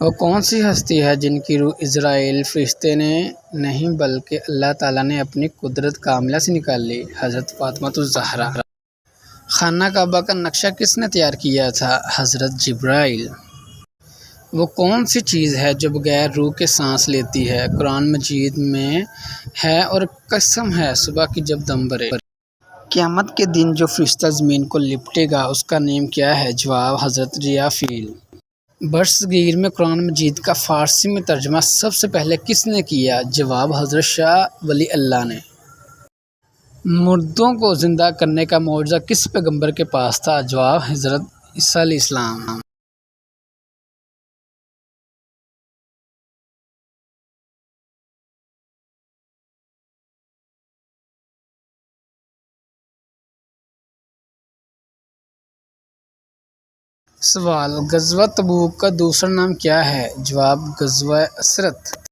وہ کون سی ہستی ہے جن کی روح اسرائیل فرشتے نے نہیں بلکہ اللہ تعالیٰ نے اپنی قدرت کاملہ سے نکال لی؟ حضرت فاطمہ الزہرا۔ خانہ کعبہ کا نقشہ کس نے تیار کیا تھا؟ حضرت جبرائیل۔ وہ کون سی چیز ہے جو بغیر روح کے سانس لیتی ہے؟ قرآن مجید میں ہے اور قسم ہے صبح کی جب دم بھرے۔ قیامت کے دن جو فرشتہ زمین کو لپٹے گا اس کا نام کیا ہے؟ جواب حضرت اسرافیل۔ برصغیر میں قرآن مجید کا فارسی میں ترجمہ سب سے پہلے کس نے کیا؟ جواب حضرت شاہ ولی اللہ نے۔ مردوں کو زندہ کرنے کا معجزہ کس پیغمبر کے پاس تھا؟ جواب حضرت عیسیٰ علیہ السلام۔ سوال: غزوہ تبوک کا دوسرا نام کیا ہے؟ جواب غزوہ اسرت۔